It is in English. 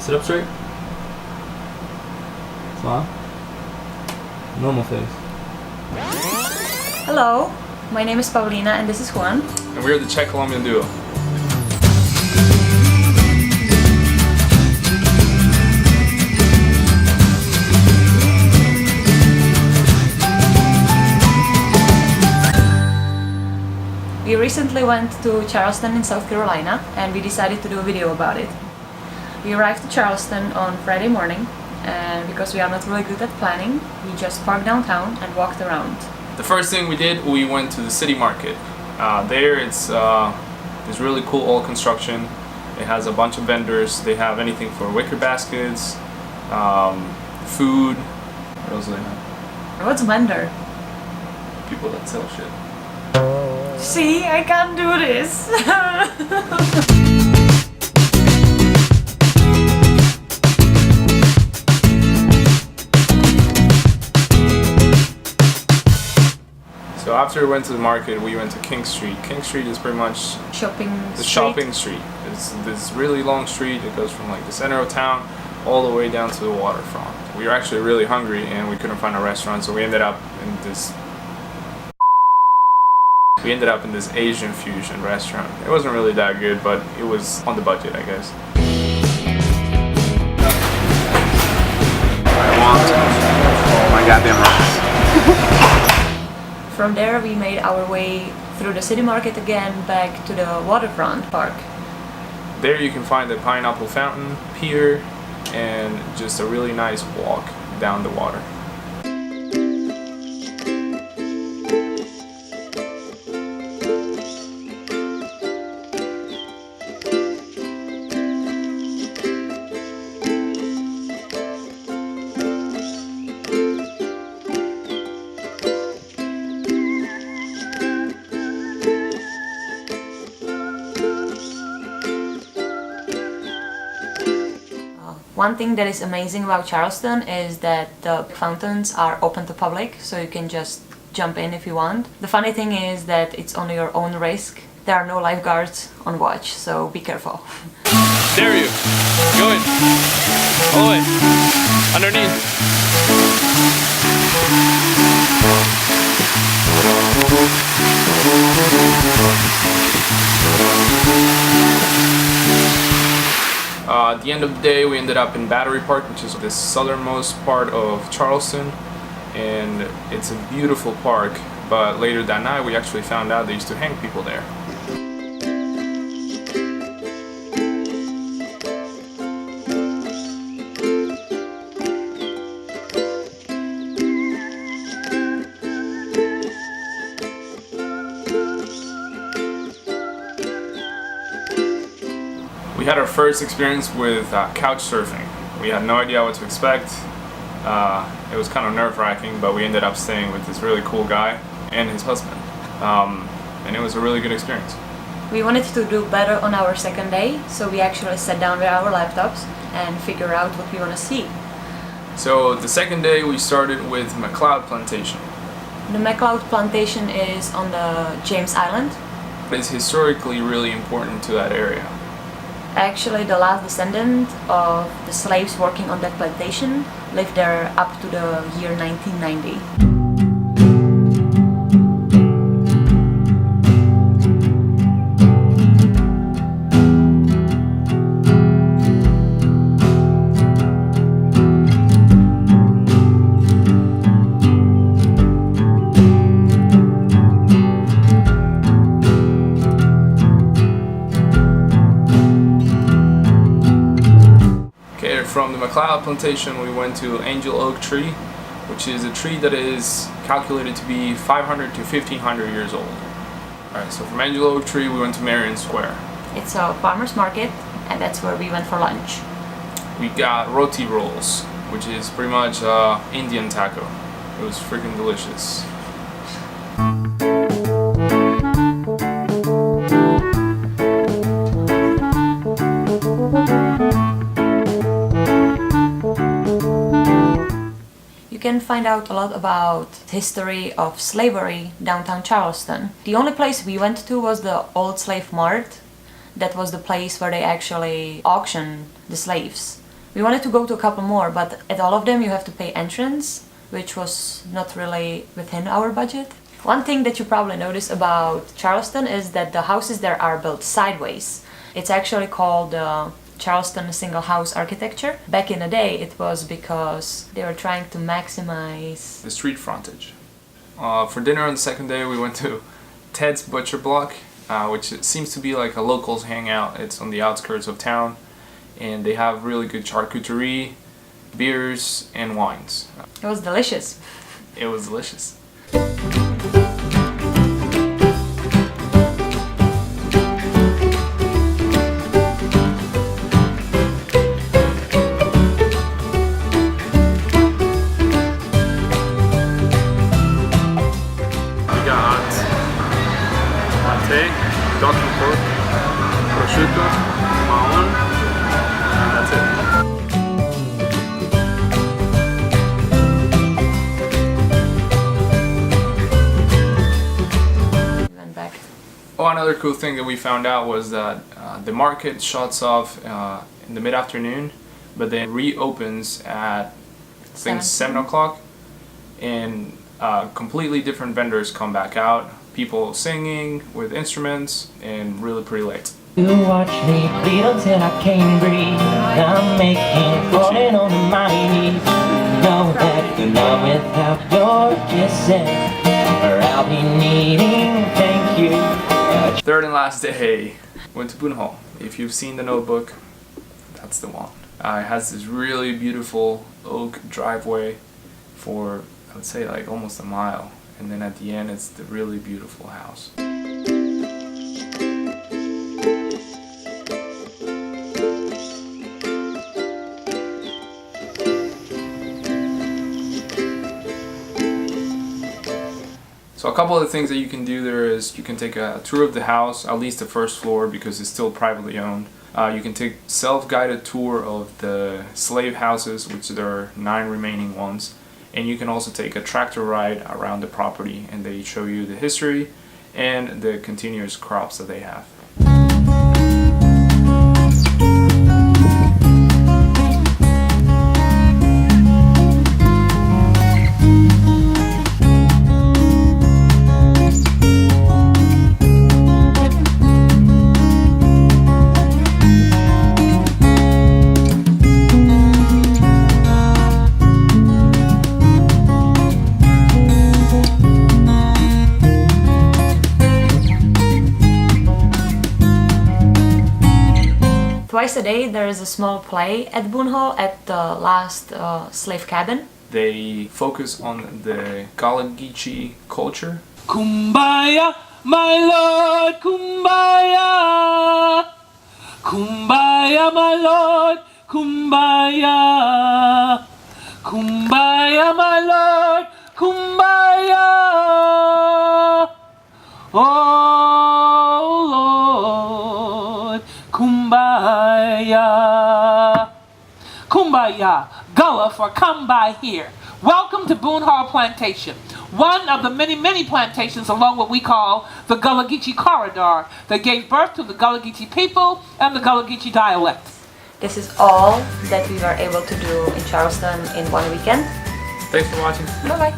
Sit up straight. Smile. Normal face. Hello, my name is Pavlína and this is Juan. And we're the Czech-Colombian duo. We recently went to Charleston in South Carolina and we decided to do a video about it. We arrived to Charleston on Friday morning and because we are not really good at planning, we just parked downtown and walked around. The first thing we did, we went to the city market. There it's really cool old construction. It has a bunch of vendors. They have anything for wicker baskets, food. What else do they have? What's vendor? People that sell shit. See, I can't do this. So after we went to the market, we went to King Street. King Street is pretty much shopping street. It's this really long street that goes from like the center of town all the way down to the waterfront. We were actually really hungry and we couldn't find a restaurant, so we ended up in this Asian fusion restaurant. It wasn't really that good, but it was on the budget, I guess. I want all my goddamn rice. From there we made our way through the city market again back to the waterfront park. There you can find the pineapple fountain, pier, and just a really nice walk down the water. One thing that is amazing about Charleston is that the fountains are open to public, so you can just jump in if you want. The funny thing is that it's on your own risk. There are no lifeguards on watch, so be careful. Dare you! Go in! All the way! Underneath! At the end of the day, we ended up in Battery Park, which is the southernmost part of Charleston, and it's a beautiful park, but later that night we actually found out they used to hang people there. We had our first experience with couch surfing. We had no idea what to expect. It was kind of nerve-wracking, but we ended up staying with this really cool guy and his husband. And it was a really good experience. We wanted to do better on our second day, so we actually sat down with our laptops and figure out what we want to see. So the second day we started with McLeod Plantation. The McLeod Plantation is on the James Island. It's historically really important to that area. Actually, the last descendant of the slaves working on that plantation lived there up to the year 1990. From the McLeod Plantation, we went to Angel Oak Tree, which is a tree that is calculated to be 500 to 1500 years old. Alright, so from Angel Oak Tree, we went to Marion Square. It's a farmer's market, and that's where we went for lunch. We got roti rolls, which is pretty much Indian taco. It was freaking delicious. You can find out a lot about the history of slavery downtown Charleston. The only place we went to was the Old Slave Mart. That was the place where they actually auctioned the slaves. We wanted to go to a couple more, but at all of them you have to pay entrance, which was not really within our budget. One thing that you probably notice about Charleston is that the houses there are built sideways. It's actually called Charleston single house architecture. Back in the day it was because they were trying to maximize the street frontage. For dinner on the second day we went to Ted's Butcher Block, which seems to be like a locals hangout. It's on the outskirts of town, and they have really good charcuterie, beers, and wines. It was delicious. It was delicious. Donkey pork, prosciutto, mahon, and that's it. Went back. Oh, another cool thing that we found out was that the market shuts off in the mid-afternoon, but then reopens at I think 7 o'clock, and completely different vendors come back out. People singing with instruments, and really pretty late. You watch me bleed until I can't breathe. I'm making falling on my knees. Know that you're not without your kisses, or I'll be needing thank you. Third and last day, went to Boone Hall. If you've seen The Notebook, that's the one. It has this really beautiful oak driveway for, I would say, like almost a mile. And then at the end, it's the really beautiful house. So a couple of the things that you can do there is you can take a tour of the house, at least the first floor because it's still privately owned. You can take self-guided tour of the slave houses, which there are 9 remaining ones. And you can also take a tractor ride around the property, and they show you the history and the continuous crops that they have. Twice a day there is a small play at Boone Hall at the last slave cabin. They focus on the Gullah Geechee culture. Kumbaya, my lord, kumbaya. Kumbaya, my lord, kumbaya. Kumbaya, my lord, kumbaya. Oh Lord, kumbaya. Kumbaya, Gullah for come by here. Welcome to Boone Hall Plantation, one of the many, many plantations along what we call the Gullah Geechee corridor that gave birth to the Gullah Geechee people and the Gullah Geechee dialect. This is all that we were able to do in Charleston in one weekend. Thanks for watching. Bye bye.